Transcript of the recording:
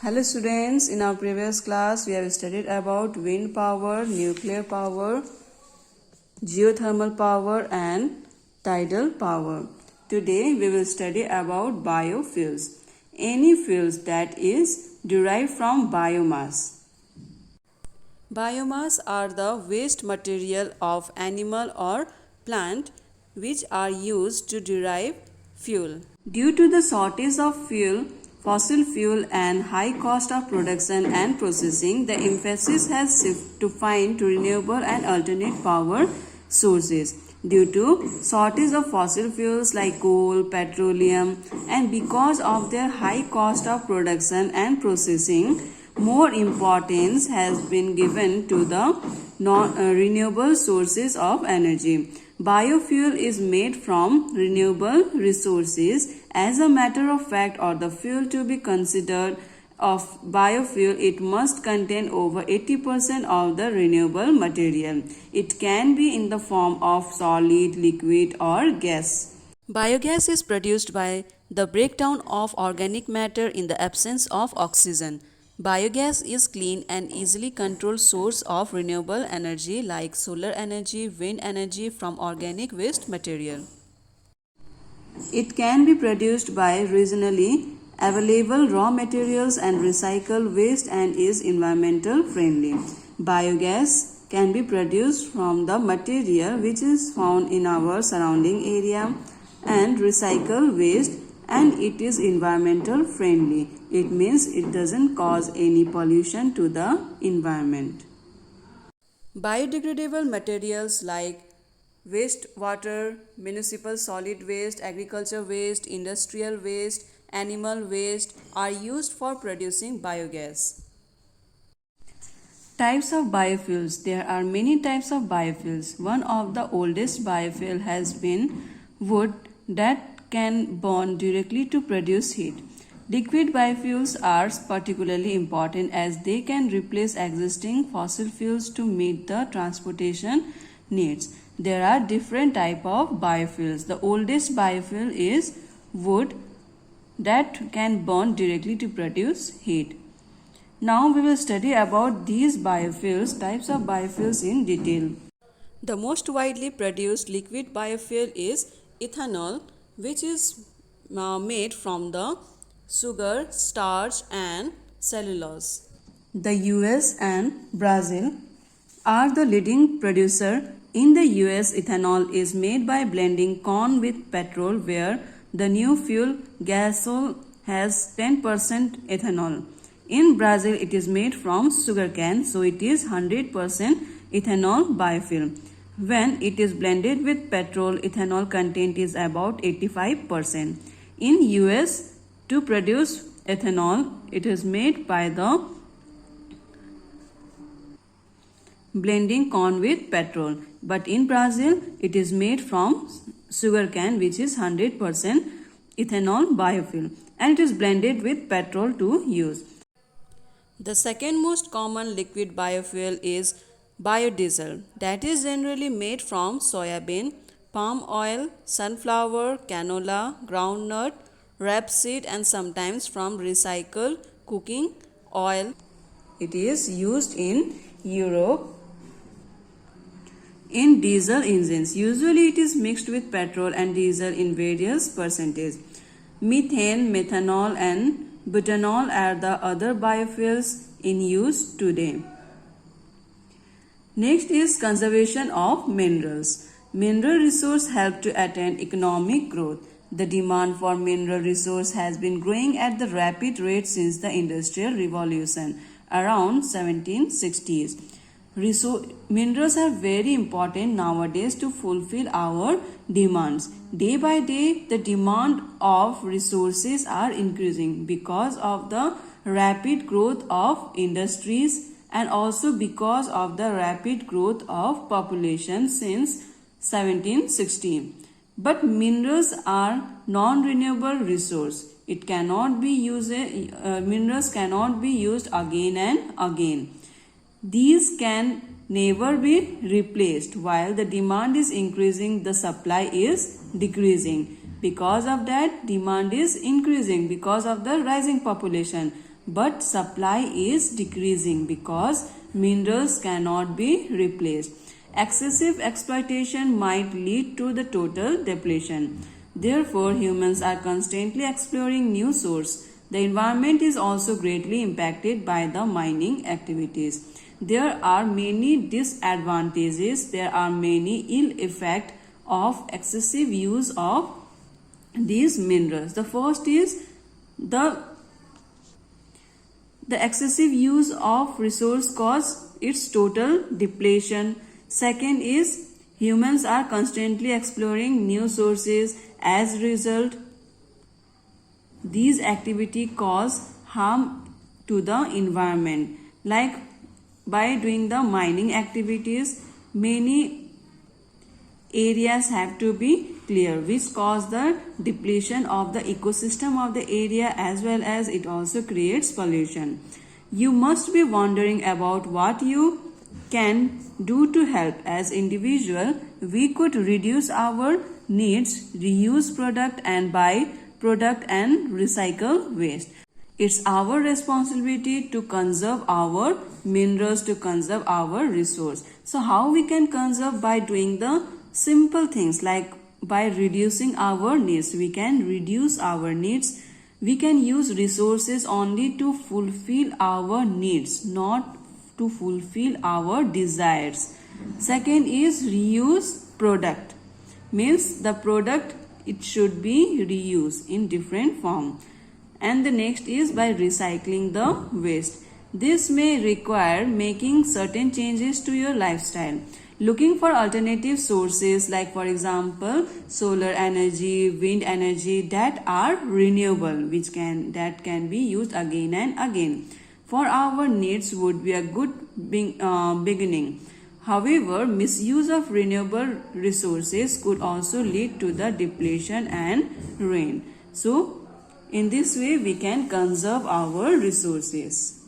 Hello students, in our previous class we have studied about wind power, nuclear power, geothermal power and tidal power. Today we will study about biofuels, any fuels that is derived from biomass. Biomass are the waste material of animal or plant which are used to derive fuel. Due to the shortage of fuel, fossil fuel and high cost of production and processing, the emphasis has shifted to find renewable and alternate power sources. Due to shortage of fossil fuels like coal, petroleum, and because of their high cost of production and processing, more importance has been given to the renewable sources of energy. Biofuel is made from renewable resources. As a matter of fact, or the fuel to be considered of biofuel, it must contain over 80% of the renewable material. It can be in the form of solid, liquid or gas. Biogas is produced by the breakdown of organic matter in the absence of oxygen. Biogas is clean and easily controlled source of renewable energy like solar energy, wind energy from organic waste material. It can be produced by regionally available raw materials and recycled waste and is environmental friendly. Biogas can be produced from the material which is found in our surrounding area and recycled waste, and it is environmental friendly. It means it doesn't cause any pollution to the environment. Biodegradable materials like wastewater, municipal solid waste, agriculture waste, industrial waste, animal waste are used for producing biogas. Types of biofuels. There are many types of biofuels. One of the oldest biofuel has been wood that can burn directly to produce heat. Liquid biofuels are particularly important as they can replace existing fossil fuels to meet the transportation needs. There are different types of biofuels. The oldest biofuel is wood that can burn directly to produce heat. Now we will study about these biofuels, types of biofuels in detail. The most widely produced liquid biofuel is ethanol, which is made from the sugar, starch and cellulose. The US and Brazil are the leading producer. In the US, ethanol is made by blending corn with petrol, where the new fuel gasol has 10% ethanol. In Brazil, it is made from sugarcane, so it is 100% ethanol biofuel. When it is blended with petrol, ethanol content is about 85%. In US, to produce ethanol, it is made by the blending corn with petrol. But in Brazil, it is made from sugarcane, which is 100% ethanol biofuel, and it is blended with petrol to use. The second most common liquid biofuel is biodiesel, that is generally made from soybean, palm oil, sunflower, canola, groundnut, rapeseed and sometimes from recycled cooking oil. It is used in Europe in diesel engines. Usually it is mixed with petrol and diesel in various percentages. Methane, methanol and butanol are the other biofuels in use today. Next is conservation of minerals. Mineral resources help to attain economic growth. The demand for mineral resource has been growing at the rapid rate since the Industrial Revolution around 1760s. Minerals are very important nowadays to fulfill our demands. Day by day, the demand of resources are increasing because of the rapid growth of industries and also because of the rapid growth of population since 1760. But minerals are non-renewable resource. It cannot be used. Minerals cannot be used again and again. These can never be replaced. While the demand is increasing, the supply is decreasing. Because of that, demand is increasing because of the rising population. but supply is decreasing because minerals cannot be replaced. Excessive exploitation might lead to the total depletion. Therefore, humans are constantly exploring new sources. The environment is also greatly impacted by the mining activities. There are many disadvantages, there are many ill effects of excessive use of these minerals. The first is the excessive use of resource cause its total depletion. Second is humans are constantly exploring new sources. As a result, these activities cause harm to the environment. Like by doing the mining activities, many areas have to be clear, which cause the depletion of the ecosystem of the area, as well as it also creates pollution. You must be wondering about what you can do to help. As individual, we could reduce our needs, reuse product and buy product and recycle waste. It's our responsibility to conserve our minerals, to conserve our resource. So how we can conserve? By doing the simple things like by reducing our needs. We can reduce our needs. We can use resources only to fulfill our needs, not to fulfill our desires. Second is reuse product. Means the product, it should be reused in different form. And the next is by recycling the waste. This may require making certain changes to your lifestyle. Looking for alternative sources like, for example, solar energy, wind energy that are renewable, that can be used again and again. For our needs would be a good beginning. However, misuse of renewable resources could also lead to the depletion and ruin. So, in this way, we can conserve our resources.